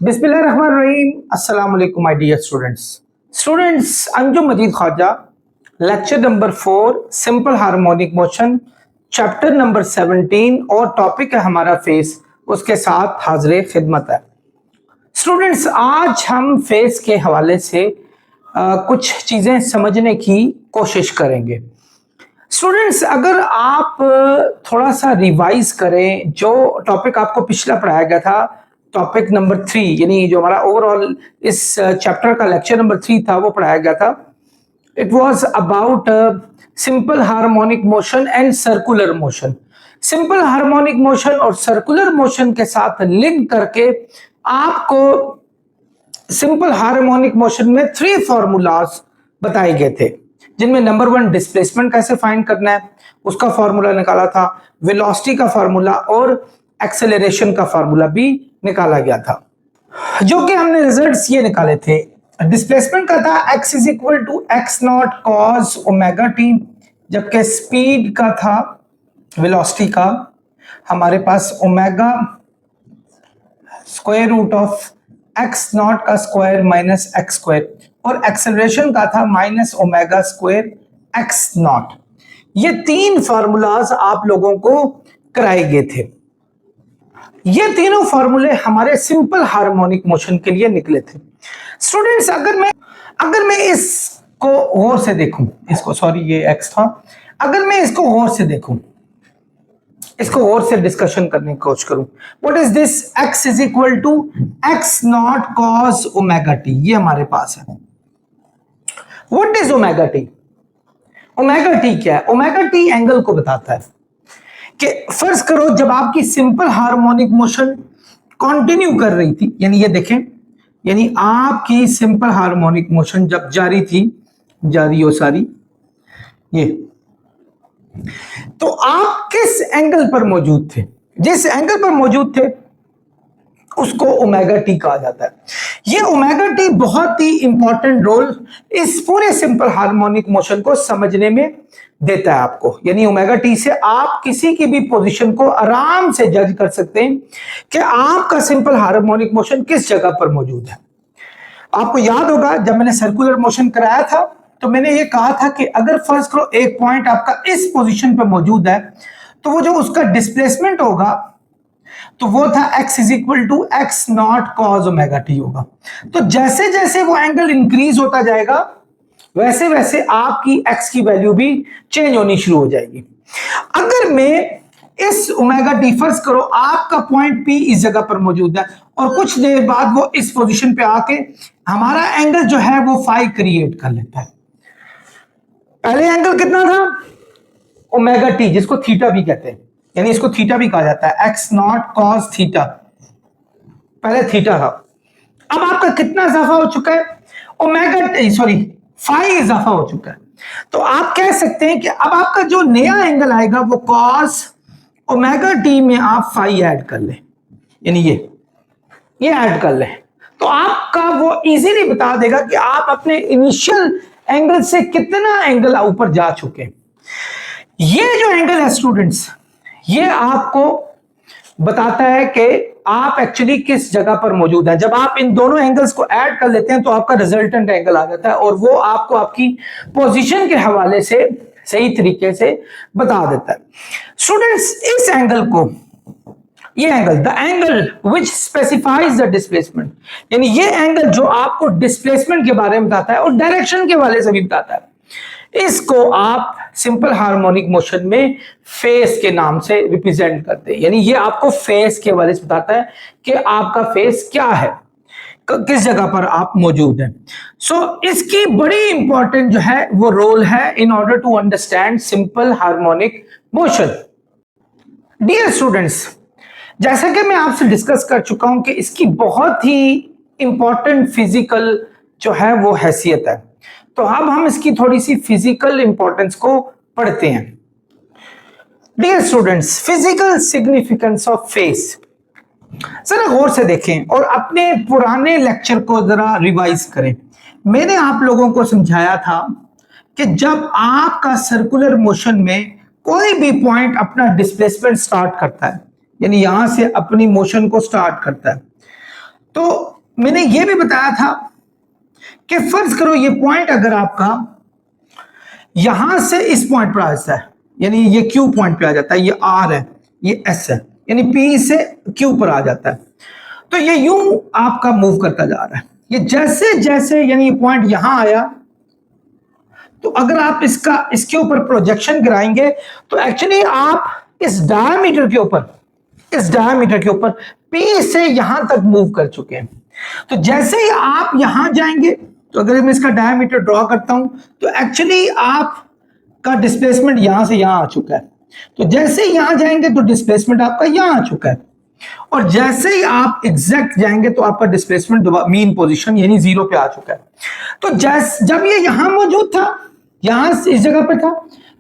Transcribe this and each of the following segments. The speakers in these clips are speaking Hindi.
बिस्मिल्लाहिर्रहमानिर्रहीम। अस्सलाम वालेकुम my dear students, Anjum Majid Khwaja, lecture number 4 simple harmonic motion, chapter number 17 और टॉपिक है हमारा फेस। उसके साथ हाजिर खिदमत है स्टूडेंट्स। आज हम फेस के हवाले से कुछ चीजें समझने की कोशिश करेंगे। स्टूडेंट्स, अगर आप थोड़ा सा रिवाइज करें जो टॉपिक आपको पिछला पढ़ाया गया था, टॉपिक नंबर 3, यानी जो हमारा ओवरऑल इस चैप्टर का लेक्चर नंबर 3 था वो पढ़ाया गया था। It was about simple harmonic motion and circular motion. Simple harmonic motion और सर्कुलर मोशन के साथ लिंक करके आपको सिंपल हार्मोनिक मोशन में 3 फॉर्मूलाज बताए गए थे, जिनमें नंबर 1 डिस्प्लेसमेंट कैसे फाइंड करना है उसका फॉर्मूला निकाला था, वेलोसिटी का फॉर्मूला और एक्सेलरेशन का फॉर्मूला भी निकाला गया था, जो कि हमने रिजल्ट्स ये निकाले थे। डिस्प्लेसमेंट का था x is equal to x not cos omega t, जबकि स्पीड का था, वेलोसिटी का हमारे पास omega square root of x naught का स्क्वायर माइनस एक्स स्क्वायर, और एक्सेलरेशन का था minus omega square x naught. ये 3 फार्मूलाज आप लोगों को कराए गए थे। ये तीनों फार्मूले हमारे सिंपल हार्मोनिक मोशन के लिए निकले थे। स्टूडेंट्स, अगर मैं इसको गौर से देखूं, इसको सॉरी ये एक्स था, अगर मैं इसको गौर से देखूं, इसको गौर से डिस्कशन करने की कोशिश करूं, what is this? X is equal to x not cos omega t, ये हमारे पास है। What is omega t? Omega t क्या है? ओमेगा टी एंगल को बताता है कि फर्ज करो जब आपकी सिंपल हार्मोनिक मोशन कंटिन्यू कर रही थी, यानी ये देखें, यानी आपकी सिंपल हार्मोनिक मोशन जब जारी थी, जारी हो सारी ये, तो आप किस एंगल पर मौजूद थे? जिस एंगल पर मौजूद थे उसको ओमेगा टी कहा जाता है। ये ओमेगा टी बहुत ही इंपॉर्टेंट रोल इस पूरे सिंपल हार्मोनिक मोशन को समझने में देता है आपको। यानी ओमेगा टी से आप किसी की भी पोजीशन को आराम से जज कर सकते हैं कि आपका सिंपल हार्मोनिक मोशन किस जगह पर मौजूद है। आपको याद होगा जब मैंने सर्कुलर मोशन कराया था तो मैंने ये कहा था कि अगर फर्ज करो एक पॉइंट आपका इस पोजीशन पर मौजूद है तो वो जो उसका डिस्प्लेसमेंट होगा तो वो था x is equal to x not cos omega t होगा। तो जैसे जैसे वो एंगल इंक्रीज होता जाएगा वैसे वैसे आपकी x की वैल्यू भी चेंज होनी शुरू हो जाएगी। अगर मैं इस ओमेगा टी फर्ज करो आपका पॉइंट P इस जगह पर मौजूद है और कुछ देर बाद वो इस पोजीशन पे आके हमारा एंगल जो है वो फाई क्रिएट कर लेता है। पहले एंगल कितना था? ओमेगा टी, जिसको थीटा भी कहते हैं, यानी इसको थीटा भी कहा जाता है, एक्स नॉट कॉस थीटा, पहले थीटा था। अब आपका कितना इजाफा हो चुका है? ओमेगा सॉरी फाई इजाफा हो चुका है। तो आप कह सकते हैं कि अब आपका जो नया एंगल आएगा वो कॉस ओमेगा टी में आप फाई ऐड कर लें, यानी ये ऐड कर लें, तो आपका वो इजीली बता देगा कि आप अपने इनिशियल एंगल से कितना एंगल ऊपर जा चुके हैं। ये जो एंगल है स्टूडेंट्स, ये आपको बताता है कि आप एक्चुअली किस जगह पर मौजूद हैं। जब आप इन दोनों एंगल्स को ऐड कर लेते हैं तो आपका रिजल्टेंट एंगल आ जाता है और वो आपको आपकी पोजीशन के हवाले से सही तरीके से बता देता है। स्टूडेंट्स, इस एंगल को, ये angle, the angle which specifies the displacement, यानी ये एंगल जो आपको डिस्प्लेसमेंट के बारे में बताता है और डायरेक्शन के हवाले से भी बताता है, इसको आप सिंपल हार्मोनिक मोशन में फेस के नाम से रिप्रेजेंट करते हैं। यानी ये आपको फेस के हवाले से बताता है कि आपका फेस क्या है, किस जगह पर आप मौजूद हैं। सो इसकी बड़ी इंपॉर्टेंट जो है वो रोल है in order to understand simple harmonic motion. Dear students, जैसा कि मैं आपसे डिस्कस कर चुका हूं कि इसकी बहुत ही इंपॉर्टेंट फिजिकल जो है वो हैसियत है, तो अब हम इसकी थोड़ी सी फिजिकल इंपॉर्टेंस को पढ़ते हैं। Dear students, physical significance of phase, जरा गौर से देखें और अपने पुराने लेक्चर को जरा रिवाइज करें। मैंने आप लोगों को समझाया था कि जब आपका सर्कुलर मोशन में कोई भी पॉइंट अपना डिस्प्लेसमेंट स्टार्ट करता है, यानी यहां से अपनी मोशन को स्टार्ट करता है, तो मैंने ये भी बताया था कि फर्ज करो ये पॉइंट अगर आपका यहां से इस पॉइंट पर आ जाता है, यानी ये क्यू पॉइंट पे आ जाता है, ये आर है, ये एस है, यानी पी से क्यू पर आ जाता है, तो ये यूं आपका मूव करता जा रहा है। ये जैसे जैसे यानी ये पॉइंट यहां आया, तो अगर आप इसके ऊपर प्रोजेक्शन गिराएंगे तो एक्चुअली आप इस डायमीटर के ऊपर पी से यहां तक मूव कर चुके हैं। तो जैसे ही आप यहां जाएंगे, तो अगर मैं इसका डायमीटर ड्रॉ करता हूं, तो एक्चुअली आपका डिस्प्लेसमेंट यहां से यहां आ चुका है। तो जैसे ही यहां जाएंगे तो डिस्प्लेसमेंट आपका यहां आ चुका है, और जैसे ही आप एग्जैक्ट जाएंगे तो आपका डिस्प्लेसमेंट मीन पोजीशन यानी 0 पे आ चुका है। तो जब ये यहां मौजूद था, यहां इस जगह पे था,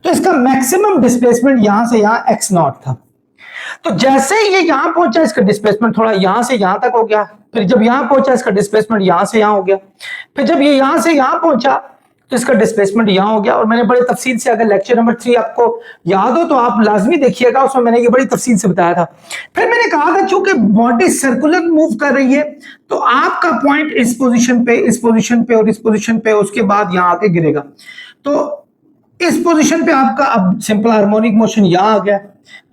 तो इसका मैक्सिमम डिस्प्लेसमेंट यहां से यहां x नॉट था। तो जैसे ही ये यहां पहुंचा, इसका डिस्प्लेसमेंट थोड़ा यहां से यहां तक हो गया, फिर जब यहां पहुंचा इसका डिस्प्लेसमेंट यहां से यहां हो गया, फिर जब ये यहां से यहां पहुंचा तो इसका डिस्प्लेसमेंट यहां हो गया। और मैंने बड़ी तफसील से, अगर लेक्चर नंबर 3 आपको याद हो तो आप लाजमी देखिएगा, उसमें मैंने ये बड़ी तफसील से बताया था। फिर मैंने कहा था चूंकि बॉडी सर्कुलर मूव कर रही है, तो आपका पॉइंट इस पोजीशन पे, इस पोजीशन पे और इस पोजीशन पे, उसके बाद यहां आके गिरेगा। तो इस पोजीशन पे आपका अब सिंपल हार्मोनिक मोशन यहां आ गया।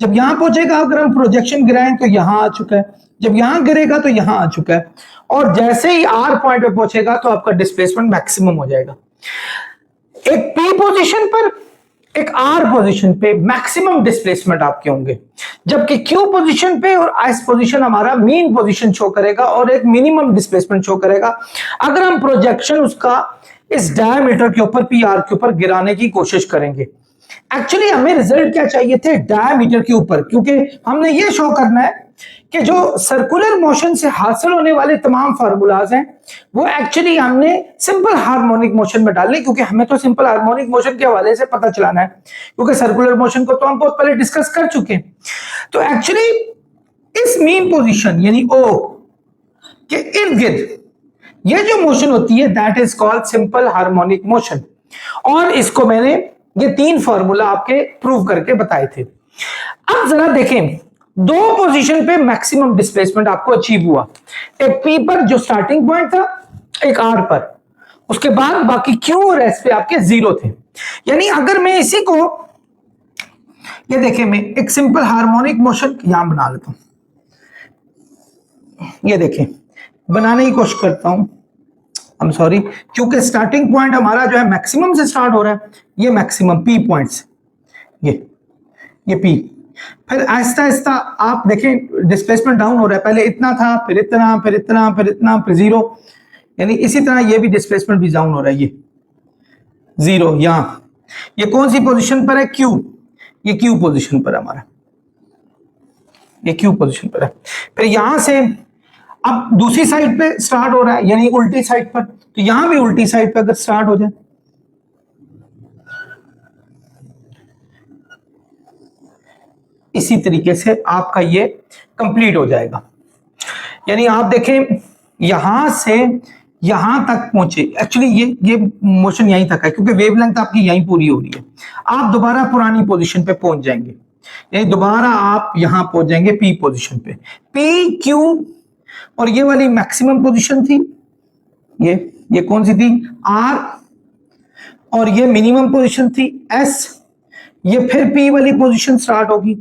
जब यहां पहुंचेगा, अगर हम प्रोजेक्शन गिराएं तो यहां आ चुका है, जब यहां गिरेगा तो यहां आ चुका है, और जैसे ही आर पॉइंट पे पहुंचेगा तो आपका डिस्प्लेसमेंट मैक्सिमम हो जाएगा। एक पी पोजीशन पर, एक आर पोजीशन पे मैक्सिमम डिस्प्लेसमेंट आपके होंगे, जबकि क्यू पोजीशन पे और एस पोजीशन हमारा मीन पोजीशन शो करेगा और एक मिनिमम डिस्प्लेसमेंट शो करेगा अगर हम प्रोजेक्शन उसका इस डायमीटर के ऊपर, पी आर के ऊपर गिराने की कोशिश करेंगे। एक्चुअली हमें रिजल्ट क्या चाहिए थे? डायमीटर के ऊपर, क्योंकि हमने ये शो करना है कि जो सर्कुलर मोशन से हासिल होने वाले तमाम फार्मूलाज हैं वो एक्चुअली हमने सिंपल हार्मोनिक मोशन में डालने, क्योंकि हमें तो सिंपल हार्मोनिक मोशन के हवाले से पता चलाना है, क्योंकि सर्कुलर मोशन को तो हम बहुत पहले डिस्कस कर चुके हैं। तो एक्चुअली इस मीन पोजीशन यानी ओ के इर्द गिर्द ये जो मोशन होती है that is called simple harmonic motion, और इसको मैंने ये 3 फार्मूला आपके प्रूव करके बताए थे। अब जरा देखें, 2 पोजीशन पे मैक्सिमम डिस्प्लेसमेंट आपको अचीव हुआ, एक पी पर जो स्टार्टिंग पॉइंट था, एक आर पर, उसके बाद बाकी क्यू और एस पे आपके 0 थे। यानी अगर मैं इसी को, ये देखें, मैं एक सिंपल हार्मोनिक मोशन यहां बना लेता हूं, ये देखें, बनाने की कोशिश करता हूं, आई एम सॉरी, क्योंकि स्टार्टिंग पॉइंट हमारा जो है मैक्सिमम से स्टार्ट हो रहा है, ये मैक्सिमम पी पॉइंट्स, ये पी, फिर आहिस्ता आहिस्ता आप देखें डिस्प्लेसमेंट डाउन हो रहा है, पहले इतना था, फिर इतना, फिर इतना, फिर इतना, फिर 0, यानी इसी तरह ये भी डिस्प्लेसमेंट भी डाउन हो रहा है, ये 0 यहां, ये कौन सी पोजीशन पर है? क्यू, ये क्यू पोजीशन पर हमारा, ये क्यू पोजीशन पर है। फिर यहां से अब दूसरी साइड पे स्टार्ट हो रहा है, यानी उल्टी साइड पर, तो यहां भी उल्टी साइड पे अगर स्टार्ट हो जाए, इसी तरीके से आपका ये कंप्लीट हो जाएगा। यानी आप देखें यहां से यहां तक पहुंचे, एक्चुअली ये मोशन यहीं तक है, क्योंकि वेवलेंथ आपकी यहीं पूरी हो रही है। आप दोबारा पुरानी पोजीशन पे पहुंच जाएंगे, यानी दोबारा आप यहां पहुंच जाएंगे पी पोजीशन पे, पी क्यू, और ये वाली मैक्सिमम पोजीशन थी, ये कौन सी थी? आर, और ये मिनिमम पोजीशन थी एस, ये फिर पी वाली पोजीशन स्टार्ट होगी,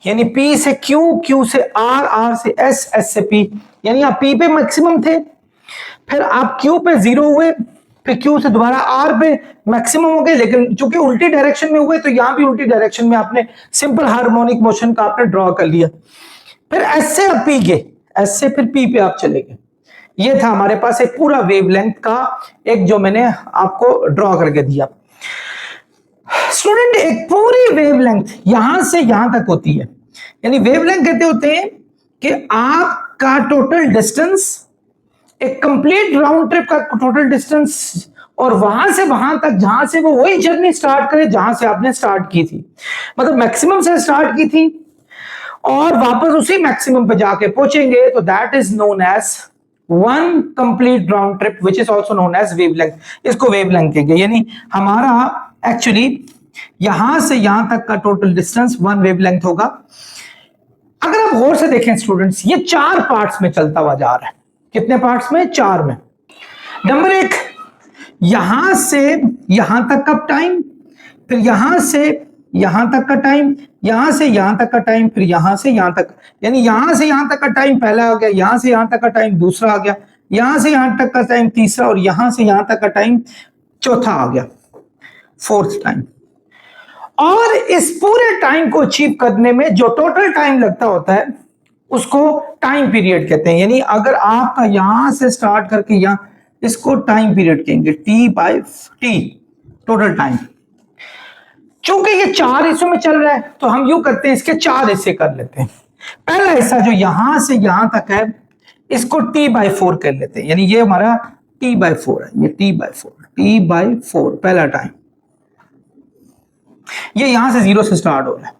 यानी पी से क्यू, क्यू से आर, आर से एस, एस से पी, यानी आप पी पे मैक्सिमम थे, फिर आप क्यू पे 0 हुए, फिर क्यू से दोबारा आर पे मैक्सिमम हो गए, लेकिन चूंकि उल्टी डायरेक्शन में हुए तो यहां भी उल्टी डायरेक्शन में आपने सिंपल हार्मोनिक मोशन का आपने ड्रॉ कर लिया। फिर एस से आप पी गए, एस से फिर पी पे आप चले गए। ये था हमारे पास एक पूरा वेवलेंथ का एक जो मैंने आपको ड्रॉ करके दिया। स्टूडेंट, एक पूरी वेवलेंथ यहां से यहां तक होती है, यानी वेवलेंथ कहते होते हैं कि आपका टोटल डिस्टेंस, एक कंप्लीट राउंड ट्रिप का टोटल डिस्टेंस, और वहां से वहां तक जहां से वो वही जर्नी स्टार्ट करे जहां से आपने स्टार्ट की थी, मतलब मैक्सिमम से स्टार्ट की थी और वापस उसी मैक्सिमम पे जाके पहुंचेंगे, तो that is known as one complete round trip which is also known as wavelength. इसको वेवलेंथ कहेंगे, यानी हमारा एक्चुअली यहां से यहां तक का टोटल डिस्टेंस 1 वेवलेंथ होगा। अगर आप गौर से देखें स्टूडेंट्स, ये 4 पार्ट्स में चलता हुआ जा रहा है, कितने पार्ट्स में? 4 में। नंबर 1, यहां से यहां तक का टाइम, फिर यहां से यहां तक का टाइम, यहां से यहां तक का टाइम, फिर यहां से यहां तक, यानी यहां से यहां तक का टाइम पहला आ गया, यहां से यहां तक का टाइम दूसरा आ गया, यहां से यहां तक का टाइम तीसरा, और यहां से यहां तक का टाइम चौथा आ गया, फोर्थ टाइम। और इस पूरे टाइम को अचीव करने में जो टोटल टाइम लगता होता है उसको टाइम पीरियड कहते हैं। यानी अगर आपका यहां से स्टार्ट करके यहां, इसको टाइम पीरियड कहेंगे, T/T, टोटल टाइम। चूंकि ये 4 हिस्सों में चल रहा है तो हम यूं करते हैं, इसके 4 हिस्से कर लेते हैं। पहला हिस्सा जो यहां से यहां तक है इसको T/4 कर लेते हैं, यानी ये हमारा T/4 है, ये T/4 पहला टाइम। ये यहां से 0 से स्टार्ट हो रहा है।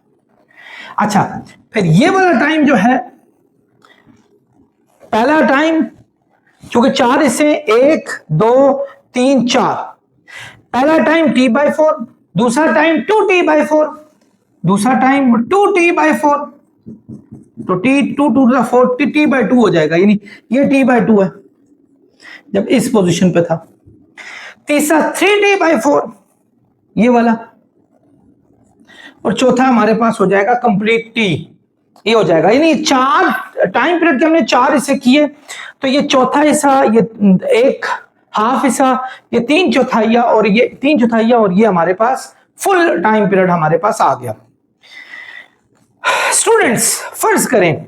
अच्छा, फिर ये वाला टाइम जो है, पहला टाइम क्योंकि 4 हिस्से, 1 2 3 4, पहला टाइम T/4, दूसरा टाइम 2T/4, दूसरा टाइम 2T/4, तो T2 to the 4 T/2 हो जाएगा, यानी ये T/2 है जब इस पोजीशन पे था। तीसरा 3T/4, ये वाला, और चौथा हमारे पास हो जाएगा कंप्लीट T, ये हो जाएगा। यानी 4 टाइम पीरियड के हमने 4 हिस्से किए, तो ये चौथा हिस्सा, ये 1 हाफ हिस्सा, ये 3 चौथाइया, और ये 3 चौथाइया, और ये हमारे पास फुल टाइम पीरियड हमारे पास आ गया। स्टूडेंट्स, फर्ज करें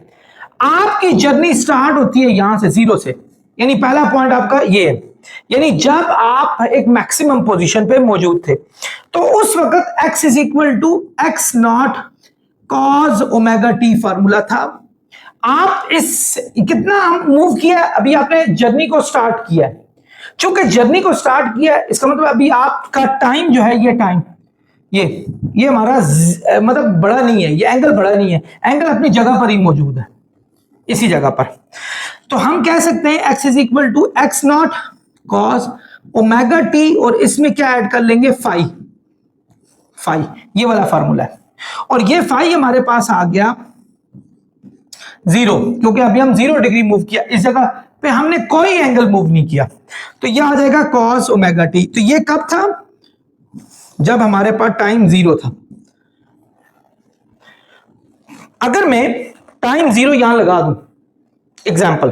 आपकी जर्नी स्टार्ट होती है यहां से 0 से, यानी पहला पॉइंट आपका ये है, यानी जब आप एक मैक्सिमम पोजीशन पे मौजूद थे, तो उस वक्त x is equal to x not cos omega t formula था। आप इस कितना मूव किया, अभी आपने जर्नी को स्टार्ट किया है। चूंकि जर्नी को स्टार्ट किया है, इसका मतलब अभी आपका टाइम जो है, ये टाइम, ये हमारा मतलब बड़ा नहीं है, ये एंगल बड़ा नहीं है, एंगल अपनी जगह पर ही मौजूद है, इसी जगह पर। तो हम कह सकते हैं x is equal to x not cos omega t, और इसमें क्या ऐड कर लेंगे, फाई, ये वाला फार्मूला है। और ये फाई हमारे पास आ गया 0, क्योंकि अभी हम 0 डिग्री मूव किया, इस जगह पे हमने कोई एंगल मूव नहीं किया, तो ये आ जाएगा कॉस ओमेगा टी। तो ये कब था, जब हमारे पास टाइम 0 था। अगर मैं टाइम 0 यहां लगा दूं एग्जाम्पल,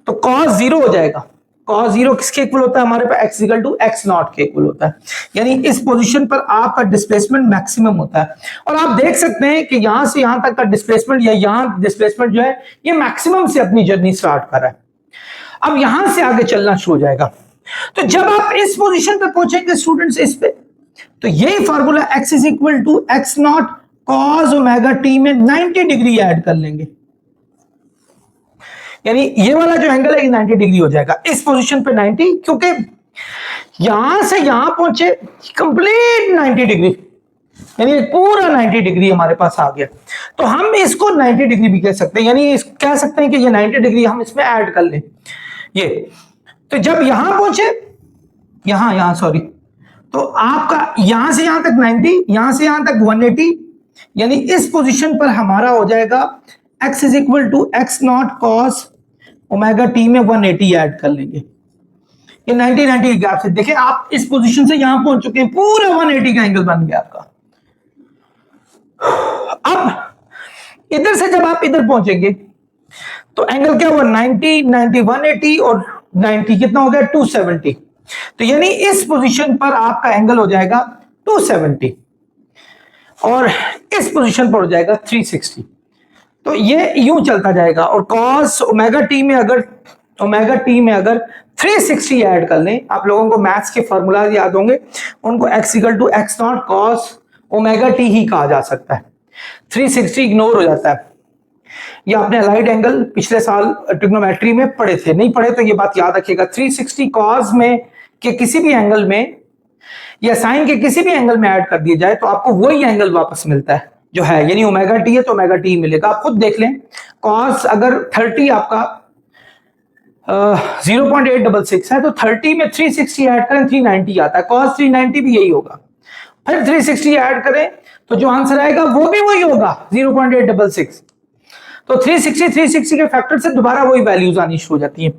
तो कॉस 0 हो जाएगा। कॉस 0 किसके इक्वल होता है, हमारे पास x equal to x not के इक्वल होता है, यानी इस पोजीशन पर आपका डिस्प्लेसमेंट मैक्सिमम होता है। और आप देख सकते हैं कि यहां से यहां तक का डिस्प्लेसमेंट, या यहां डिस्प्लेसमेंट जो है ये मैक्सिमम से अपनी जर्नी स्टार्ट कर रहा है, अब यहां से आगे चलना शुरू हो जाएगा। तो जब आप इस पोजीशन पर पहुंचेंगे स्टूडेंट्स, इस पे, तो यही formula x is equal to x not cos omega t में 90 डिग्री ऐड कर लेंगे, यानी ये वाला जो एंगल है 90 डिग्री हो जाएगा इस पोजीशन पे 90, क्योंकि यहां से यहां पहुंचे कंप्लीट 90 डिग्री, यानी पूरा 90 डिग्री हमारे पास आ गया। तो हम इसको 90 डिग्री भी कह सकते हैं, यानी कह सकते हैं कि ये 90 डिग्री हम इसमें ऐड कर लें ये। तो जब यहां पहुंचे, यहां सॉरी, तो आपका यहां से यहां तक 90, यहां से यहां तक 180, यानी इस पोजीशन पर हमारा हो जाएगा x is equal to x not cos omega t में 180 ऐड कर लेंगे, ये 90 गैप से। देखिए आप इस पोजीशन से यहां पहुंच चुके हैं, पूरा 180 का एंगल बन गया आपका। अब इधर से जब आप इधर पहुंचेंगे तो एंगल क्या हुआ, 90 90 180 और 90 कितना हो गया, 270। तो यानी इस पोजीशन पर आपका एंगल हो जाएगा 270, और इस पोजीशन पर हो जाएगा 360। तो ये यूं चलता जाएगा, और cos ओमेगा टी में अगर 360 ऐड कर लें, आप लोगों को मैथ्स के फॉर्मूला याद होंगे, उनको x equal to x not cos omega t ही कहा जा सकता है, 360 इग्नोर हो जाता है। ये आपने अलाइड एंगल पिछले साल ट्रिग्नोमेट्री में पढ़े थे, नहीं पढ़े तो ये बात याद रखिएगा, 360 कॉस में के किसी भी एंगल में या साइन के किसी भी एंगल में ऐड कर दिया जाए तो आपको वही एंगल वापस मिलता है जो है, यानी ओमेगा टी है तो ओमेगा टी मिलेगा। आप खुद देख लें, कॉस अगर 30 आपका 0.866 है, तो 30 में 360 ऐड करें 390 आता है, कॉस 390 भी यही होगा। फिर 360 ऐड करें तो जो आंसर आएगा वो भी वही होगा, 0.866। तो 360 के फैक्टर से दोबारा वही वैल्यूज आनी शुरू हो जाती है।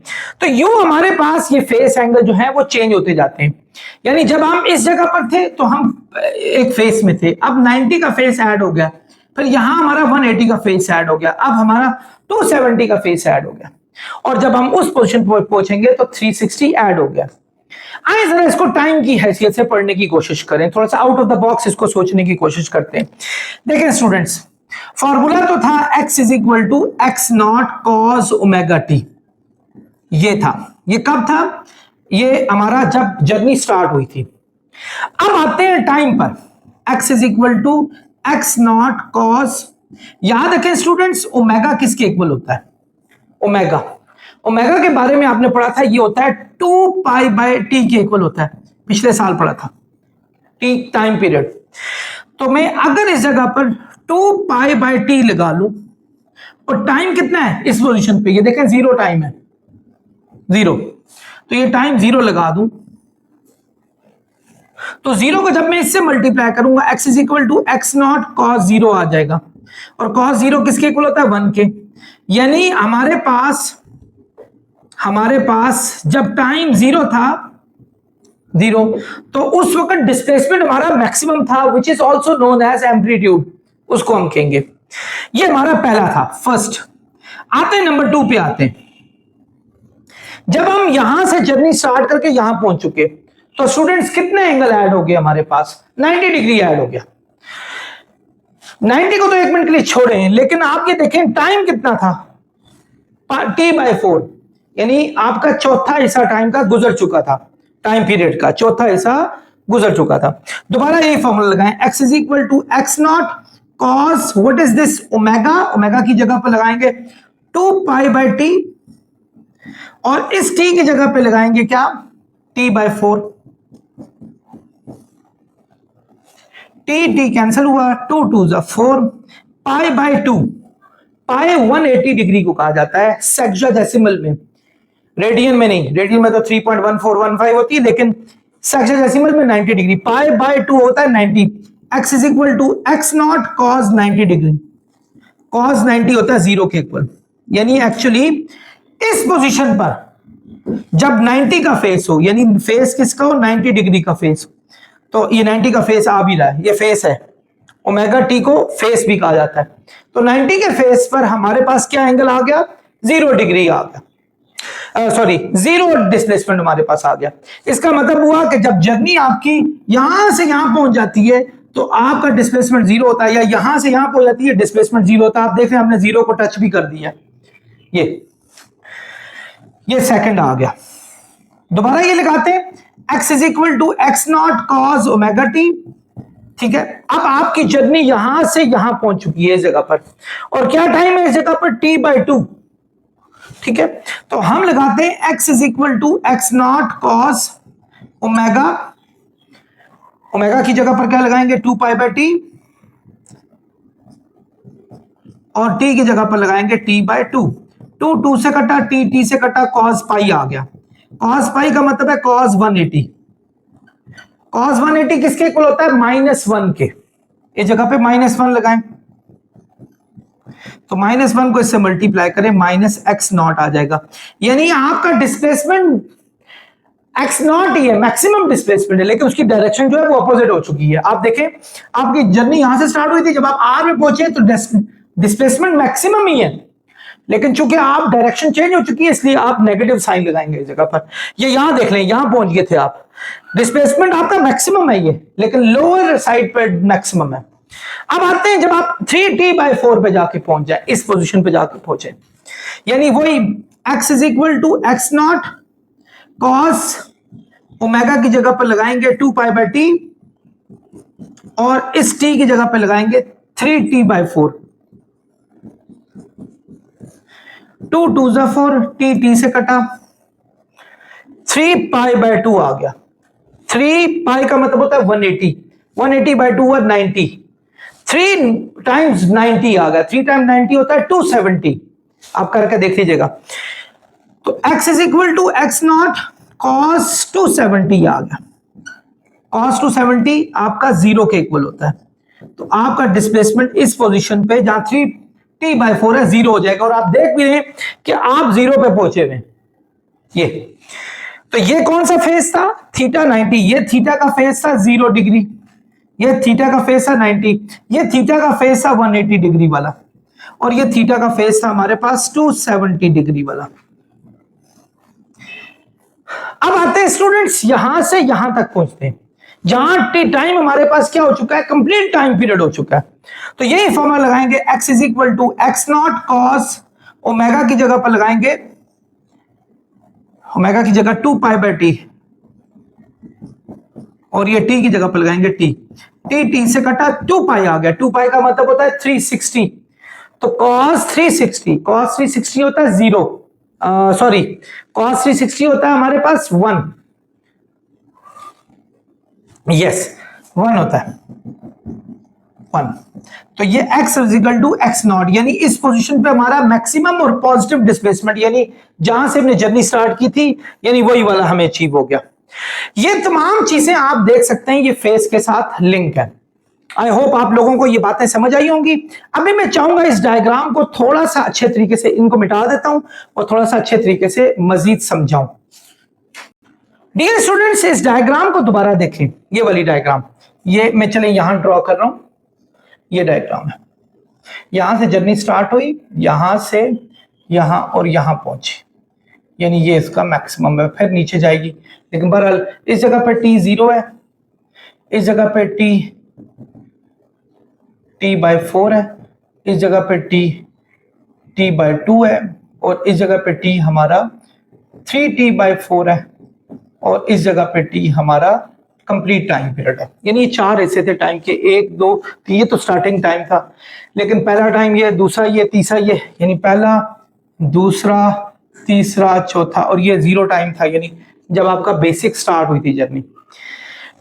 तो यूं हमारे पास ये फेस एंगल जो है वो चेंज होते जाते हैं। यानी जब हम इस जगह पर थे तो हम एक फेस में थे, अब 90 का फेस ऐड हो गया, फिर यहां हमारा 180 का फेस ऐड हो गया, अब हमारा 270 का फेस ऐड हो गया, और जब हम उस पोजीशन पर पहुंचेंगे तो 360 ऐड हो गया। आइए जरा इसको टाइम की हैसियत से पढ़ने की कोशिश करें, थोड़ा सा आउट ऑफ द बॉक्स इसको सोचने की कोशिश करते हैं। देखें स्टूडेंट्स, फॉर्मूला तो था x is equal to x not cos omega t, ये था, ये कब था, ये हमारा जब जर्नी स्टार्ट हुई थी। अब आते हैं टाइम पर, x is equal to x not cos, याद रखें स्टूडेंट्स ओमेगा किसके इक्वल होता है, ओमेगा, ओमेगा के बारे में आपने पढ़ा था, ये होता है 2 पाई बाय टी के इक्वल होता है, पिछले साल पढ़ा था, टी टाइम पीरियड। तो मैं अगर इस जगह पर 2 पाई बाय टी लगा लूं, और टाइम कितना है इस पोजीशन पे, ये देखें जीरो टाइम है, जीरो, तो ये टाइम जीरो लगा दूं, तो जीरो को जब मैं इससे मल्टीप्लाई करूंगा x is equal to x not cos zero आ जाएगा, और कॉस जीरो किसके इक्वल होता है 1 के। यानी हमारे पास जब टाइम जीरो था, जीरो, तो उस वक्त डिस्प्लेसमेंट हमारा मैक्सिमम था, which is also known as amplitude, उसको हम कहेंगे। ये हमारा पहला था, फर्स्ट। आते हैं नंबर 2 पे आते हैं। जब हम यहां से जर्नी स्टार्ट करके यहां पहुंच चुके, तो स्टूडेंट्स कितने एंगल ऐड हो गए हमारे पास, 90 डिग्री ऐड हो गया। 90 को तो 1 मिनट के लिए छोड़ें, लेकिन आप ये देखें टाइम कितना था, t/4, यानी आपका चौथा हिस्सा टाइम का गुजर चुका था, टाइम पीरियड का चौथा हिस्सा गुजर चुका था। दोबारा यही फॉर्मूला लगाएं, x is equal to x not cos, what is this, omega, omega की जगह पर लगाएंगे 2 पाई बाय टी, और इस t की जगह पे लगाएंगे क्या, t/4, t कैंसिल हुआ, 2 2 4, पाई बाय 2, पाई 180 डिग्री को कहा जाता है सेक्साडेसिमल में, रेडियन में नहीं, रेडियन में तो 3.1415 होती है, लेकिन सेक्साडेसिमल में 90 डिग्री, पाई बाय 2 होता है 90। x is equal to x not cos 90 degree, cos 90 होता है जीरो के इक्वल। यानी एक्चुअली इस पोजीशन पर जब 90 का फेस हो, यानी फेस किसका हो, 90 डिग्री का फेस, तो ये 90 का फेस आ भी रहा है, ये फेस है, ओमेगा टी को फेस भी कहा जाता है। तो 90 के फेस पर हमारे पास क्या एंगल आ गया, 0 डिग्री आ गया, सॉरी 0 डिस्प्लेसमेंट हमारे पास आ गया। इसका मतलब हुआ कि जब जर्नी आपकी यहां से यहां पहुंच जाती है तो आपका डिस्प्लेसमेंट 0 होता है, या यहां से यहां पहुंच जाती है डिस्प्लेसमेंट 0 होता है। आप देख रहे हैं हमने 0 को टच भी कर दिया, ये सेकंड आ गया। दोबारा ये लगाते हैं, x is equal to x not cos omega t, ठीक है। अब आपकी जर्नी यहां से यहां पहुंच चुकी है इस जगह पर, और क्या टाइम है इस जगह पर, t/2, ठीक है। तो हम लगाते हैं x is equal to x not cos omega, omega की जगह पर क्या लगाएंगे 2 पाई बाय टी, और t की जगह पर लगाएंगे t/2, 2 2 से कटा, t से कटा, cos पाई आ गया। cos पाई का मतलब है cos 180, cos 180 किसके इक्वल होता है, -1 के, इस जगह पे -1 लगाएं, तो -1 को इससे मल्टीप्लाई करें, -x नॉट आ जाएगा। यानी आपका डिस्प्लेसमेंट x नॉट ही है, मैक्सिमम डिस्प्लेसमेंट है, लेकिन उसकी डायरेक्शन जो है वो अपोजिट हो चुकी है। आप देखें आपकी जर्नी यहां से स्टार्ट हुई थी, जब आप r में पहुंचे तो डिस्प्लेसमेंट मैक्सिमम ही है, लेकिन चूंकि आप डायरेक्शन चेंज हो चुकी है इसलिए आप नेगेटिव साइन लगाएंगे इस जगह पर। ये यहां देख लें, यहां पहुंच गए थे आप, डिस्प्लेसमेंट आपका मैक्सिमम है ये, लेकिन लोअर साइड पर मैक्सिमम है। अब आते हैं जब आप 3t/4 पे जाके पहुंच जाए, इस पोजीशन पे जाके पहुंचे, यानी वही x is equal to x not cos omega की जगह पर लगाएंगे 2 पाई बाय टी, और इस t की जगह पर लगाएंगे 3t/4, 2 2 4, t से कटा, 3 पाई बाय 2 आ गया। 3 पाई का मतलब होता है 180, 180/2 और 90, 3 टाइम्स 90 आ गया, 3 टाइम्स 90 होता है 270, आप करके देख लीजिएगा। तो x is equal to x not cos 270 आ गया, कॉस 270 आपका 0 के इक्वल होता है। तो आपका डिस्प्लेसमेंट इस पोजीशन पे जहां 3 t/4 है, 0 हो जाएगा। और आप देख भी रहे हैं कि आप 0 पे पहुंचे हुए। ये तो ये कौन सा फेज था? थीटा 90। ये थीटा का फेज था 0 डिग्री, ये थीटा का फेज था 90, ये थीटा का फेज था 180 डिग्री वाला, और ये थीटा का फेज था हमारे पास 270 डिग्री वाला। अब आते हैं स्टूडेंट्स, यहां से यहां तक पहुंचते हैं, जहां टाइम हमारे पास क्या हो चुका है? कंप्लीट टाइम पीरियड हो चुका है। तो यही फॉर्मूला लगाएंगे, x is equal to x not cos omega की जगह पर लगाएंगे, ओमेगा की जगह 2π/t, और ये t की जगह पर लगाएंगे t। t से कटा 2π आ गया, 2π का मतलब होता है 360, तो cos 360 होता है 0, सॉरी cos 360 होता है हमारे पास 1, यस 1 होता है 1। तो ये x equal to x not, यानी इस पोजीशन पे हमारा मैक्सिमम और पॉजिटिव डिस्प्लेसमेंट, यानी जहां से हमने जर्नी स्टार्ट की थी, यानी वही वाला हमें अचीव हो गया। ये तमाम चीजें आप देख सकते हैं, ये फेस के साथ लिंक है। आई होप आप लोगों को ये बातें समझ आई होंगी। अभी मैं चाहूंगा इस डायग्राम को थोड़ा सा अच्छे तरीके से, इनको मिटा देता हूं और थोड़ा सा अच्छे तरीके से मजीद समझाऊं। डियर स्टूडेंट्स, इस डायग्राम को दोबारा देखें, ये वाली डायग्राम, ये मैं चले यहां ड्रॉ कर रहा हूं, ये डायग्राम है। यहां से जर्नी स्टार्ट हुई, यहां से यहां और यहां पहुंची, यानी ये इसका मैक्सिमम है, फिर नीचे जाएगी। लेकिन बहरहाल इस जगह पर t 0 है, इस जगह पर t/4 है, इस जगह पर t/2 है, और इस जगह पर t हमारा 3t/4 है, और इस जगह पे t हमारा कंप्लीट टाइम पीरियड है। यानी ये 4 हिस्से थे टाइम के, 1 2 3, ये तो स्टार्टिंग टाइम था, लेकिन पहला टाइम ये, दूसरा ये, तीसरा ये, यानी पहला, दूसरा, तीसरा, चौथा, और ये 0 टाइम था, यानी जब आपका बेसिक स्टार्ट हुई थी जर्नी।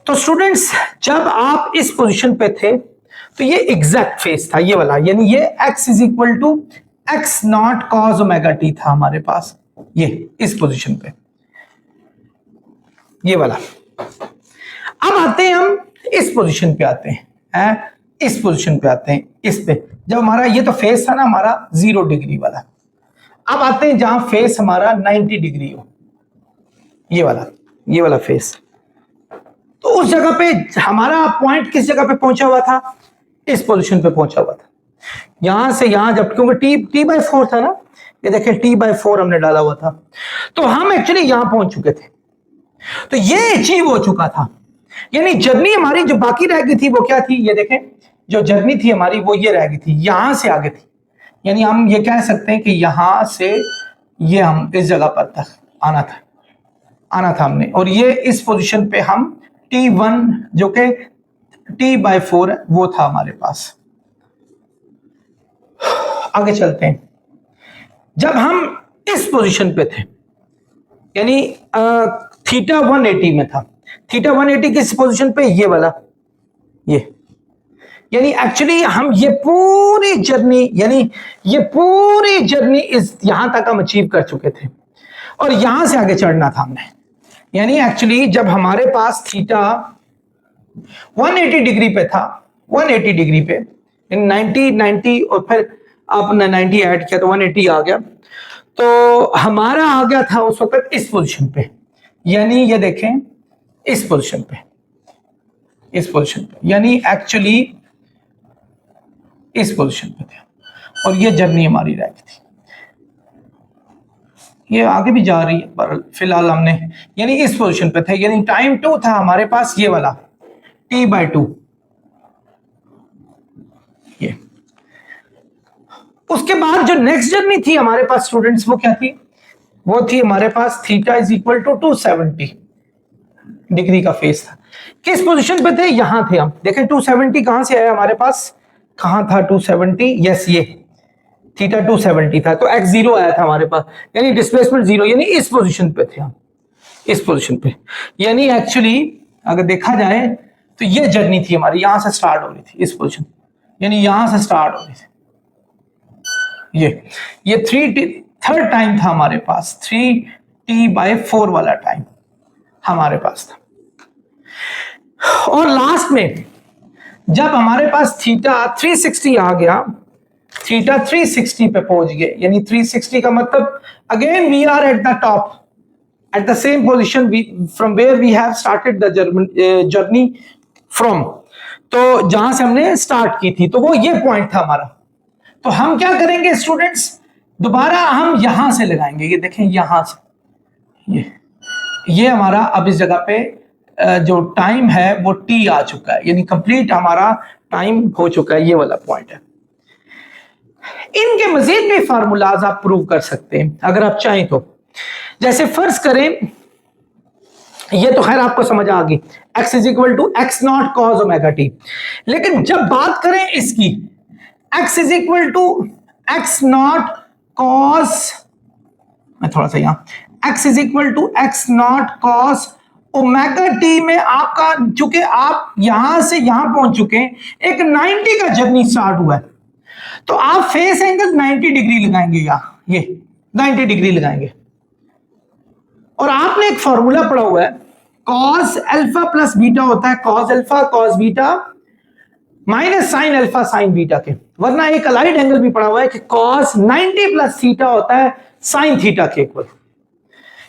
तो स्टूडेंट्स, जब आप इस पोजीशन पे थे तो ये एग्जैक्ट फेस था, ये वाला, यानी ये x is equal to x not cos omega t था हमारे पास, ये इस पोजीशन पे, ये वाला। अब आते हैं हम इस पोजीशन पे आते हैं, इस पोजीशन पे आते हैं, इस पे, जब हमारा ये तो फेस था ना हमारा 0 डिग्री वाला। अब आते हैं जहां फेस हमारा 90 डिग्री हो, ये वाला फेस। तो उस जगह पे हमारा पॉइंट किस जगह पे पहुंचा हुआ था? इस पोजीशन पे पहुंचा हुआ था। यहां से यहां, जब क्योंकि t/4 था ना, ये देखें t/4 हमने डाला हुआ था, तो हम एक्चुअली यहां पहुंच चुके थे, तो ये अचीव हो चुका था। यानी जर्नी हमारी जो बाकी रह गई थी वो क्या थी? ये देखें, जो जर्नी थी हमारी वो ये रह गई थी, यहां से आगे थी। यानी हम ये कह सकते हैं कि यहां से ये हम इस जगह पर तक आना था हमने, और ये इस पोजीशन पे हम t1 जो कि t/4 वो था हमारे पास। आगे चलते हैं, जब हम इस पोजीशन पे थे, यानी थीटा 180 में था, थीटा 180 किस पोजीशन पे? ये वाला, ये, यानी एक्चुअली हम ये पूरी जर्नी इस यहां तक हम अचीव कर चुके थे, और यहां से आगे चढ़ना था हमने। यानी एक्चुअली जब हमारे पास थीटा 180 डिग्री पे था, 180 डिग्री पे 90 और फिर आपने 90 ऐड किया तो 180 आ गया, तो हमारा आ गया था उस वक्त इस पोजीशन पे, यानी ये देखें इस पोजीशन पे, यानी एक्चुअली इस पोजीशन पे थे, और ये जर्नी हमारी रह गई थी। ये आगे भी जा रही है पर फिलहाल हमने यानी इस पोजीशन पे थे, यानी टाइम 2 था हमारे पास, ये वाला t/2, ये। उसके बाद जो नेक्स्ट जर्नी थी हमारे पास स्टूडेंट्स, वो क्या थी? वो थी हमारे पास theta is equal to 270 degree का फेस था। किस पोजीशन पे थे? यहां थे हम। देखें 270 कहां से आया हमारे पास, कहां था 270? यस, ये थीटा 270 था, तो x 0 आया था हमारे पास, यानी डिस्प्लेसमेंट 0, यानी इस पोजीशन पे थे हम, इस पोजीशन पे। यानी एक्चुअली अगर देखा जाए तो ये जर्नी थी हमारी, यहां से स्टार्ट हो रही थी इस पोजीशन, यानी यहां से स्टार्ट हो रही थी। ये थर्ड टाइम था हमारे पास, 3t/4 वाला टाइम हमारे पास था। और लास्ट में जब हमारे पास थीटा 360 आ गया, थीटा 360 पे पहुंच गए, यानी 360 का मतलब again we are at the top, at the same position from where we have started the journey from, तो जहां से हमने स्टार्ट की थी, तो वो ये पॉइंट था हमारा। तो हम क्या करेंगे स्टूडेंट्स, दोबारा हम यहां से लगाएंगे, ये देखें यहां से, ये हमारा अब इस जगह पे जो टाइम है वो टी आ चुका है, यानी कंप्लीट हमारा टाइम हो चुका है, ये वाला पॉइंट है। इनके मजीद भी फार्मूलाज आप प्रूव कर सकते हैं अगर आप चाहें तो। जैसे फर्ज करें, ये तो खैर आपको समझ आ गई, x is equal to x not cos omega t, लेकिन जब बात करें इसकी, x is equal to x not cos, मैं थोड़ा सा यहां, x is equal to x not cos omega t में आपका, चूंकि आप यहां से यहां पहुंच चुके हैं, एक 90 का जर्नी स्टार्ट हुआ है, तो आप फेस एंगल 90 डिग्री लगाएंगे, ये 90 डिग्री लगाएंगे, और आपने एक फॉर्मूला पढ़ा हुआ है कॉस अल्फा प्लस बीटा होता है cos alpha cos beta minus sine alpha sign beta के, वरना एक अलाइड एंगल भी पढ़ा हुआ है कि कॉस 90 प्लस थीटा होता है साइन थीटा के इक्वल,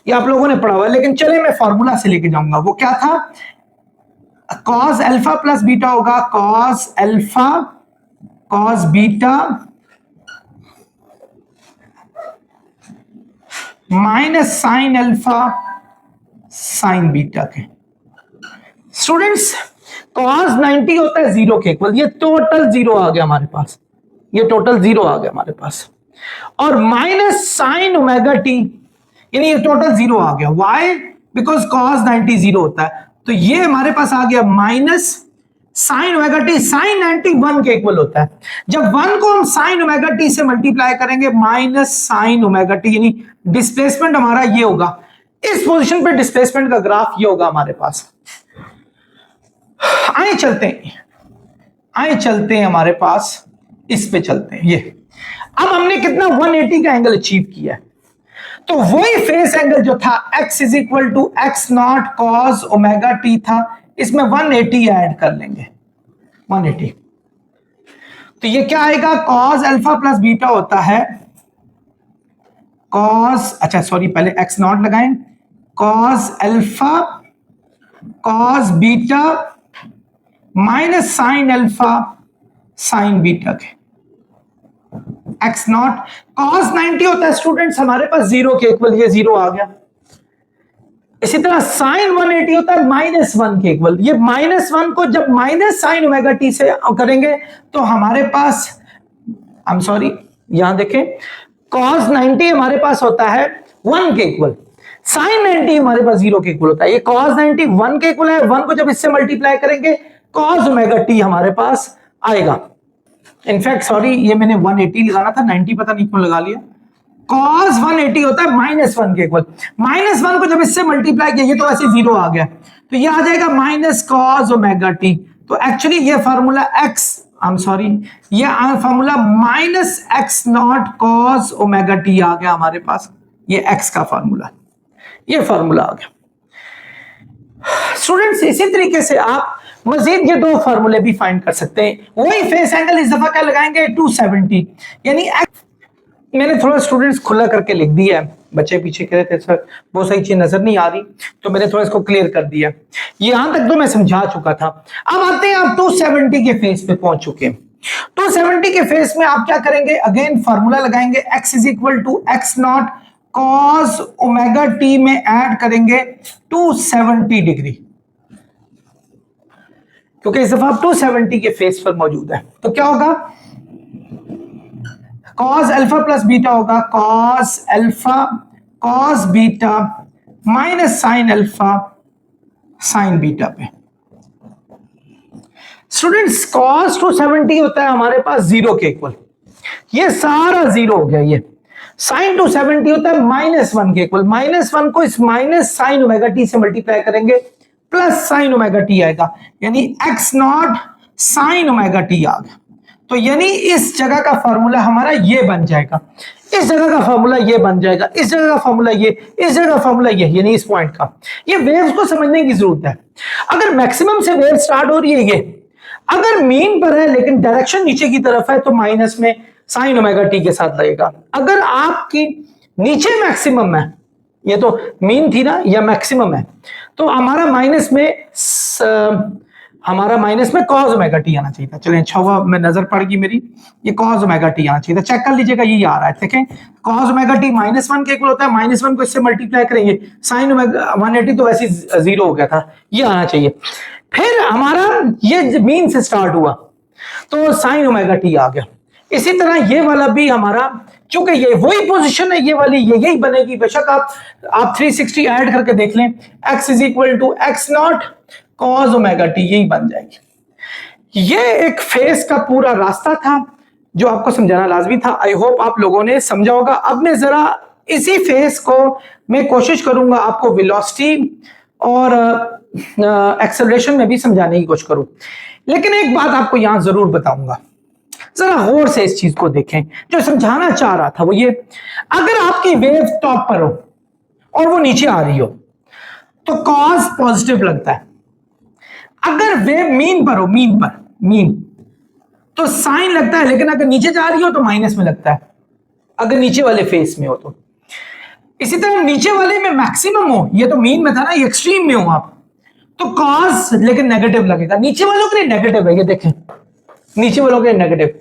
ये आप लोगों ने पढ़ा हुआ है। लेकिन चले मैं फॉर्मूला से लेके जाऊंगा, वो क्या था, कॉस अल्फा प्लस बीटा होगा cos alpha cos beta minus sine alpha sign beta के। स्टूडेंट्स कॉस 90 होता है जीरो के इक्वल, ये टोटल जीरो आ गया हमारे पास, ये टोटल जीरो आ गया हमारे पास, और माइनस साइन ओमेगा टी, यानी ये टोटल जीरो आ गया। व्हाई? बिकॉज कॉस 90 जीरो होता है, तो ये हमारे पास आ गया minus sine omega t, sine 90 1 के इक्वल होता है, जब 1 को हम साइन ओमेगा टी से मल्टीप्लाई करेंगे माइनस साइन ओमेगा टी, यानी डिस्प्लेसमेंट हमारा ये होगा, इस पोजीशन पे डिस्प्लेसमेंट का ग्राफ ये होगा हमारे पास। आए चलते हैं हमारे पास, इस पे चलते हैं, ये अब हमने कितना 180 का एंगल अचीव किया है, तो वही फेस एंगल जो था x is equal to x not cos omega t था, इसमें 180 ऐड कर लेंगे, 180, तो ये क्या आएगा, कॉस अल्फा प्लस बीटा होता है कॉस, अच्छा सॉरी पहले एक्स नॉट लगाएं, cos alpha cos beta minus sine alpha sign beta के, एक्स नॉट कॉस 90 होता है स्टूडेंट्स हमारे पास जीरो के इक्वल, ये जीरो आ गया। इसी तरह साइन 180 होता है माइनस 1 के इक्वल, ये माइनस 1 को जब माइनस साइन ओमेगा टी से करेंगे तो हमारे पास, आई एम सॉरी यहां देखें, कॉस 90 हमारे पास होता है 1 के इक्वल, साइन 90 हमारे पास 0 के इक्वल होता है, ये कॉस 90 1 के इक्वल है, 1 को जब इससे मल्टीप्लाई करेंगे कॉस ओमेगा टी हमारे पास आएगा। इनफैक्ट सॉरी, ये मैंने 180 लगाना था, 90 पता नहीं क्यों लगा लिया, कॉस 180 होता है माइनस 1 के इक्वल, माइनस 1 को जब इससे मल्टीप्लाई किया, ये तो ऐसे जीरो आ गया, तो ये आ जाएगा माइनस कॉस ओमेगा टी, तो एक्चुअली ये formula x, I am sorry, ये formula minus x not cos omega t आ गया हमारे पास, ये एक्स का फार्मूला, ये फार्मूला आ गया। स्टूडेंट्स इसी तरीके से आप मजीद ये दो फार्मूले भी फाइंड कर सकते हैं, वही फेस एंगल इस दफा क्या लगाएंगे 270, यानी मैंने थोड़ा स्टूडेंट्स खुला करके लिख दिया है, बच्चे पीछे कह रहे थे सर बहुत सारी चीज नजर नहीं आ रही, तो मैंने थोड़ा इसको क्लियर कर दिया, यहां तक तो मैं समझा चुका था। अब आते हैं आप 270 के फेस पे पहुंच चुके हैं, 270 के फेस में आप क्या करेंगे, अगेन फार्मूला लगाएंगे, x is equal to x not cos omega t में ऐड करेंगे 270 डिग्री, क्योंकि इस दफा आप 270 के फेस पर मौजूद है, तो क्या होगा, कॉस अल्फा प्लस बीटा होगा cos alpha cos beta minus sine alpha sign beta पे। स्टूडेंट्स कॉस 270 होता है हमारे पास जीरो के इक्वल, ये सारा जीरो हो गया, ये साइन 270 होता है माइनस 1 के इक्वल, माइनस 1 को इस माइनस साइन ओमेगा टी से मल्टीप्लाई करेंगे प्लस साइन ओमेगा टी आएगा, यानी x naught sine omega t आ गया, तो यानी इस जगह का फॉर्मूला हमारा ये बन जाएगा, इस जगह का फॉर्मूला ये बन जाएगा, इस जगह का फॉर्मूला ये, इस जगह का फॉर्मूला ये, यानी इस पॉइंट का। ये वेव्स को समझने की जरूरत है, अगर मैक्सिमम से वेव स्टार्ट हो रही है, ये अगर मीन पर है लेकिन डायरेक्शन नीचे की तरफ है, तो माइनस में, साइन ओमेगा टी के साथ लगेगा। अगर आपकी नीचे मैक्सिमम है, ये तो मीन थी ना, या मैक्सिमम है, तो हमारा माइनस में कॉस ओमेगा टी आना चाहिए था। चलें, अच्छा हुआ मैं नजर पड़ गई मेरी, ये कॉस ओमेगा टी आना चाहिए था। चेक कर लीजिएगा, ये आ रहा है, देखें कॉस ओमेगा टी -1 के इक्वल होता है, -1 को इससे मल्टीप्लाई करेंगे, साइन ओमेगा 180 तो वैसे 0 हो गया था, ये आना चाहिए। फिर हमारा ये मीन से स्टार्ट हुआ तो साइन ओमेगा टी आ गया। इसी तरह ये वाला भी हमारा, चूंकि ये वही पोजीशन है, ये वाली ये यही बनेगी। बेशक आप 360 ऐड करके देख लें, x is equal to x not cos omega t, यही बन जाएगी। ये एक फेस का पूरा रास्ता था जो आपको समझाना लाजमी था। आई होप आप लोगों ने समझा होगा। अब मैं जरा इसी फेस को मैं कोशिश करूंगा आपको वेलोसिटी और एक्सेलरेशन में भी समझाने की कोशिश करूं, लेकिन एक बात आपको यहां जरूर बताऊंगा, जरा गौर से इस चीज को देखें। जो समझाना चाह रहा था वो ये, अगर आपकी वेव टॉप पर हो और वो नीचे आ रही हो तो कॉस पॉजिटिव लगता है। अगर वेव मीन पर हो, मीन तो साइन लगता है, लेकिन अगर नीचे जा रही हो तो माइनस में लगता है, अगर नीचे वाले फेस में हो तो। इसी तरह नीचे वाले में मैक्सिमम हो, ये तो मीन में था ना, ये एक्सट्रीम में हो आप, तो कॉस लेकिन नेगेटिव लगेगा। नीचे वालों के लिए नेगेटिव है, ये देखें, नीचे वालों के लिए नेगेटिव,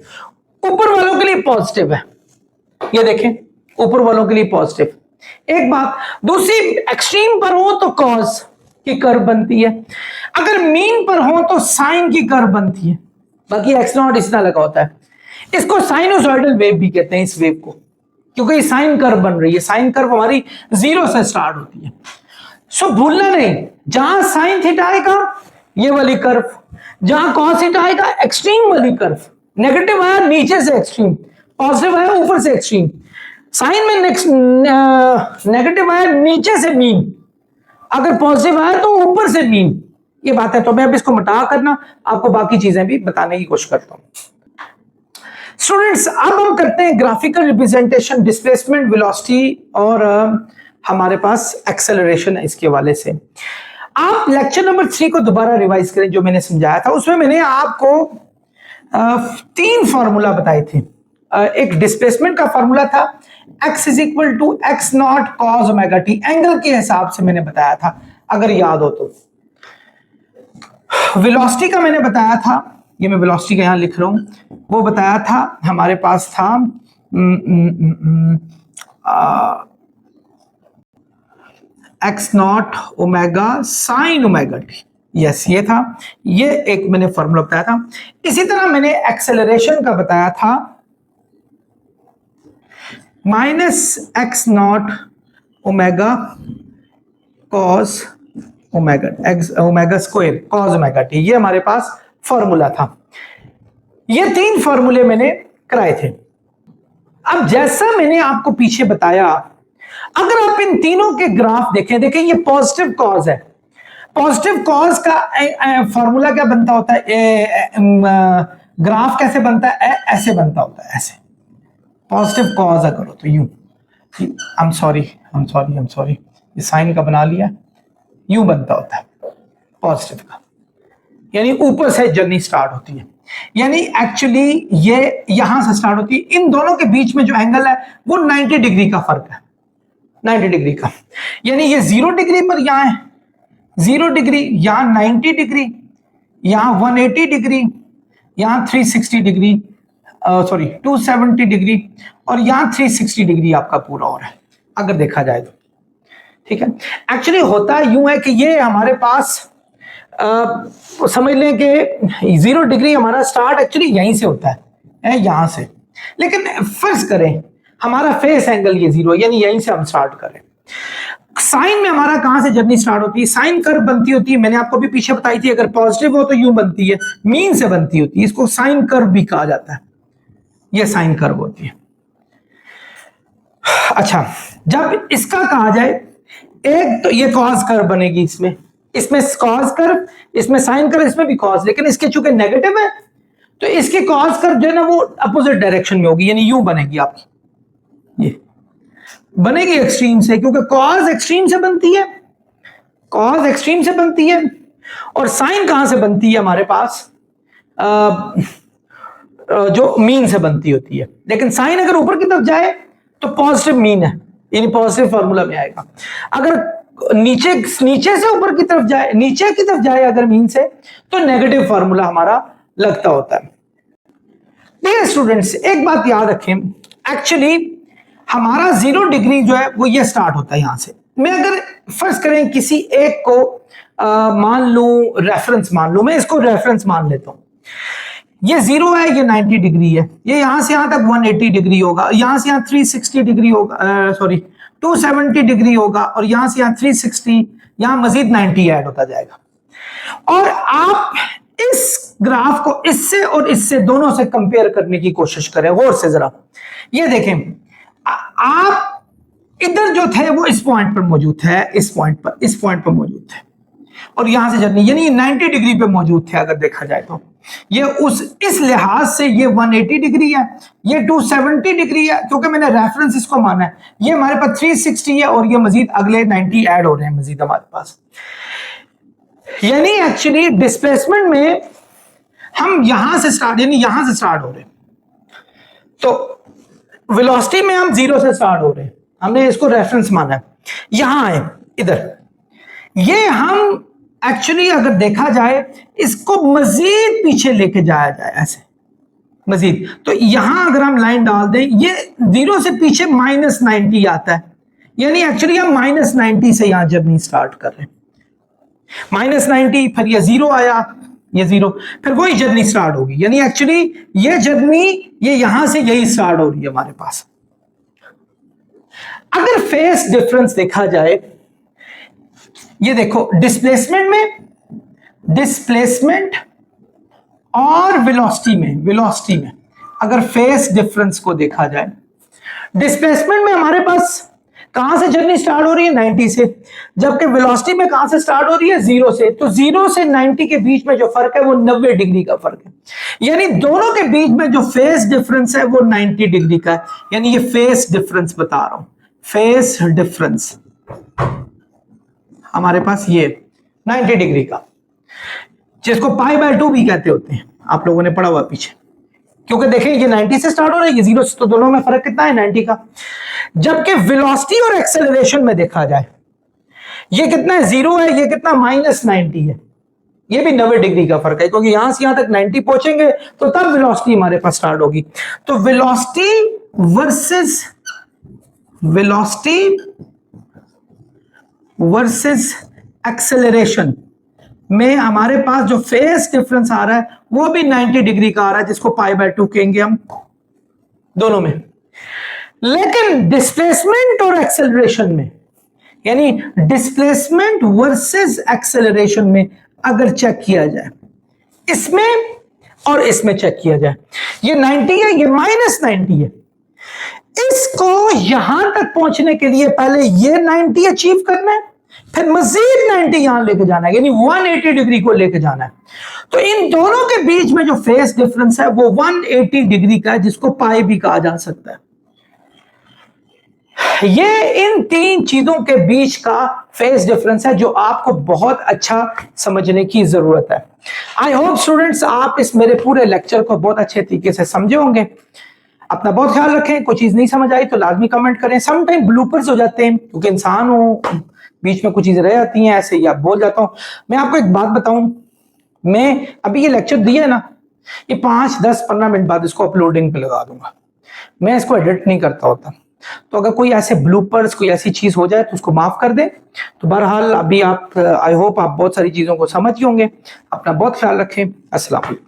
ऊपर वालों के लिए पॉजिटिव है, ये देखें, ऊपर वालों के लिए पॉजिटिव। एक बात, दूसरी एक्सट्रीम पर हो तो कॉस की कर्व बनती है, अगर मीन पर हो तो साइन की कर्व बनती है। बाकी एक्स नॉट इस तरह लगा होता है। इसको साइनोसॉइडल वेव भी कहते हैं, इस वेव को, क्योंकि ये साइन कर्व बन रही है। साइन कर्व हमारी 0 से स्टार्ट होती है। सो भूलना नहीं, जहां साइन थीटा आएगा ये वाली कर्व, जहां कॉस थीटा आएगा एक्सट्रीम वाली कर्व। नेगेटिव आया नीचे से एक्सट्रीम, पॉजिटिव आया ऊपर से एक्सट्रीम। साइन में नेगेटिव आया नीचे से मीन, अगर पॉजिटिव आया तो ऊपर से मीन। ये बात है, तो मैं अब इसको मिटा करना आपको बाकी चीजें भी बताने की कोशिश करता हूं। स्टूडेंट्स, अब हम करते हैं ग्राफिकल रिप्रेजेंटेशन, डिस्प्लेसमेंट, वेलोसिटी और हमारे पास एक्सेलरेशन है। इसके हवाले से आप लेक्चर नंबर 3 को दोबारा रिवाइज करें, जो मैंने समझाया था उसमें मैंने आपको 3 फॉर्मूला बताए थे। एक डिस्प्लेसमेंट का फॉर्मूला था, x is equal to x not cos omega t, angle के हिसाब से मैंने बताया था, अगर याद हो तो। वेलोसिटी का मैंने बताया था, ये मैं वेलोसिटी का यहां लिख रहा हूं, वो बताया था हमारे पास था x not omega sine omega T, yes ये था, ये एक मैंने फॉर्मूला बताया था। इसी तरह मैंने एक्सेलरेशन का बताया था -x not omega cos omega square cos omega t, ये हमारे पास फॉर्मूला था। ये 3 फॉर्मूले मैंने कराए थे। अब जैसा मैंने आपको पीछे बताया, अगर आप इन तीनों के ग्राफ देखें, ये पॉजिटिव कॉज है। पॉजिटिव कॉज का फॉर्मूला क्या बनता होता है, ग्राफ कैसे बनता है, ऐसे बनता होता है, ऐसे। पॉजिटिव कॉज अगर हो तो यूं, आई एम सॉरी, ये साइन का बना लिया, यूं बनता होता है पॉजिटिव का, यानी ऊपर से जर्नी स्टार्ट होती है, यानी एक्चुअली ये यहां से स्टार्ट होती है। इन दोनों के बीच में जो एंगल है वो 90 डिग्री का फर्क है, 90 डिग्री का, यानी ये 0 डिग्री पर यहां है 0 डिग्री, यहां 90 डिग्री, यहां 180 डिग्री, यहां 360 डिग्री, 270 डिग्री, और यहां 360 डिग्री आपका पूरा हो रहा है, अगर देखा जाए तो। ठीक है, एक्चुअली होता यूं है कि ये हमारे पास समझ लें कि 0 डिग्री हमारा स्टार्ट एक्चुअली यहीं से होता है, यहां से। लेकिन फर्ज करें हमारा फेस एंगल ये 0, यानी यहीं से हम स्टार्ट करें। साइन में हमारा कहां से जर्नी स्टार्ट होती है, साइन कर्व बनती होती है, मैंने आपको भी पीछे बताई थी, अगर पॉजिटिव हो तो यूं बनती है, मीन से बनती होती है, इसको साइन कर्व भी कहा जाता है, ये साइन कर्व होती है। अच्छा, जब इसका कहा जाए, एक तो ये कॉस कर्व बनेगी, इसमें कॉस कर्व, इसमें साइन कर्व, इसमें भी कॉस, लेकिन इसके चूंकि नेगेटिव है तो इसकी कॉस कर्व जो है ना वो अपोजिट डायरेक्शन में होगी, यानी यूं बनेगी आपकी, ये बनेगी एक्सट्रीम से, क्योंकि कॉस एक्सट्रीम से बनती है, कॉस एक्सट्रीम से बनती है, और साइन कहां से बनती है हमारे पास, जो मीन से बनती होती है, लेकिन साइन अगर ऊपर की तरफ जाए तो पॉजिटिव मीन है, यानी पॉजिटिव फॉर्मूला में आएगा। अगर नीचे से ऊपर की तरफ जाए, नीचे की तरफ जाए अगर मीन से, तो नेगेटिव फॉर्मूला हमारा लगता होता है। देखिए स्टूडेंट्स, एक बात याद रखें, एक्चुअली हमारा 0 डिग्री जो है वो ये स्टार्ट होता है यहां से। मैं अगर फर्ज करें किसी एक को मान लूं रेफरेंस मान लूं, मैं इसको रेफरेंस मान लेता हूं। ये 0 है, ये 90 डिग्री है, ये यहां से यहां तक 180 डिग्री होगा, यहां से यहां 360 डिग्री होगा, सॉरी 270 डिग्री होगा, और यहां से यहां 360, यहां मजीद 90 ऐड होता जाएगा। और आप इस ग्राफ को इससे और इससे दोनों से कंपेयर करने की कोशिश करें गौर से जरा। ये देखें, आप इधर जो थे वो इस पॉइंट पर मौजूद थे, इस पॉइंट पर मौजूद थे, और यहां से जर्नी यानी 90 डिग्री पे मौजूद थे अगर देखा जाए तो। ये इस लिहाज से ये 180 डिग्री है, ये 270 डिग्री है, क्योंकि मैंने रेफरेंस इसको माना है। ये हमारे पास 360 है, और ये मजीद अगले 90 ऐड हो रहे हैं मजीद हमारे पास। यानी एक्चुअली डिस्प्लेसमेंट में हम यहां से स्टार्ट, यानी यहां से स्टार्ट हो रहे हैं, तो वेलोसिटी में हम 0 से स्टार्ट हो रहे हैं, हमने इसको रेफरेंस माना है। यहां आए इधर, ये हम एक्चुअली अगर देखा जाए इसको मजीद पीछे लेके जाया जाए ऐसे मजीद, तो यहां अगर हम लाइन डाल दें, ये 0 से पीछे -90 आता है, यानी एक्चुअली हम -90 से यहां जर्नी स्टार्ट कर रहे हैं। -90, फिर ये 0 आया, ये 0, फिर वही जर्नी स्टार्ट होगी। यानी एक्चुअली ये जर्नी ये यहां से यही स्टार्ट हो रही है हमारे पास। अगर फेस डिफरेंस देखा जाए, ये देखो डिस्प्लेसमेंट और वेलोसिटी में अगर फेस डिफरेंस को देखा जाए, डिस्प्लेसमेंट में हमारे पास कहां से जर्नी स्टार्ट हो रही है 90 से, जबकि वेलोसिटी में कहां से स्टार्ट हो रही है 0 से। तो 0 से 90 के बीच में जो फर्क है वो 90 डिग्री का फर्क है, यानी दोनों के बीच में जो फेस डिफरेंस है वो 90 डिग्री का है। यानी ये फेस डिफरेंस बता रहा हूं, फेस डिफरेंस हमारे पास ये 90 डिग्री का, जिसको π/2 भी कहते होते हैं, आप लोगों ने पढ़ा हुआ पीछे। क्योंकि देखें ये 90 से स्टार्ट हो रहा है, ये 0 से, तो दोनों में फर्क कितना है 90 का। जबकि वेलोसिटी और एक्सेलरेशन में देखा जाए, ये कितना है 0 है, ये कितना -90 है, ये भी 90 डिग्री का फर्क है, क्योंकि यहां से यहां तक 90 पहुंचेंगे तो तब वेलोसिटी हमारे पास स्टार्ट होगी। तो वेलोसिटी वर्सेस एक्सेलरेशन में हमारे पास जो फेस डिफरेंस आ रहा है वो भी 90 डिग्री का आ रहा है, जिसको π/2 कहेंगे हम दोनों में। लेकिन डिस्प्लेसमेंट और एक्सेलरेशन में, यानी डिस्प्लेसमेंट वर्सेस एक्सेलरेशन में अगर चेक किया जाए, इसमें और इसमें चेक किया जाए, ये 90 है, ये -90 है। इसको यहां तक पहुंचने के लिए पहले ये 90 अचीव करना है, फिर मजीद 90 यहां लेके जाना है, यानी 180 डिग्री को लेके जाना है। तो इन दोनों के बीच में जो फेस डिफरेंस है वो 180 डिग्री का है, जिसको पाई भी कहा जा सकता है। ये इन तीन चीजों के बीच का फेस डिफरेंस है जो आपको बहुत अच्छा समझने की जरूरत है। आई होप स्टूडेंट्स आप इस मेरे पूरे लेक्चर को बहुत अच्छे तरीके से समझे होंगे। अपना बहुत ख्याल रखें, कोई चीज नहीं समझ आई तो लाजमी कमेंट करें। सम टाइम ब्लूपर्स हो जाते हैं क्योंकि इंसान हो, बीच में कुछ चीजें रह जाती हैं, ऐसे ही आप बोल जाता हूं। मैं आपको एक बात बताऊं, मैं अभी ये लेक्चर दिया है ना, ये 5, 10, 15 मिनट बाद इसको अपलोडिंग पे लगा दूंगा। मैं इसको एडिट नहीं करता होता, तो अगर कोई ऐसे ब्लूपर्स कोई ऐसी चीज हो जाए तो उसको माफ कर दें। तो बहरहाल अभी आप आई होप आप बहुत सारी चीजों को समझ ही होंगे। अपना बहुत ख्याल रखें। अस्सलाम वालेकुम।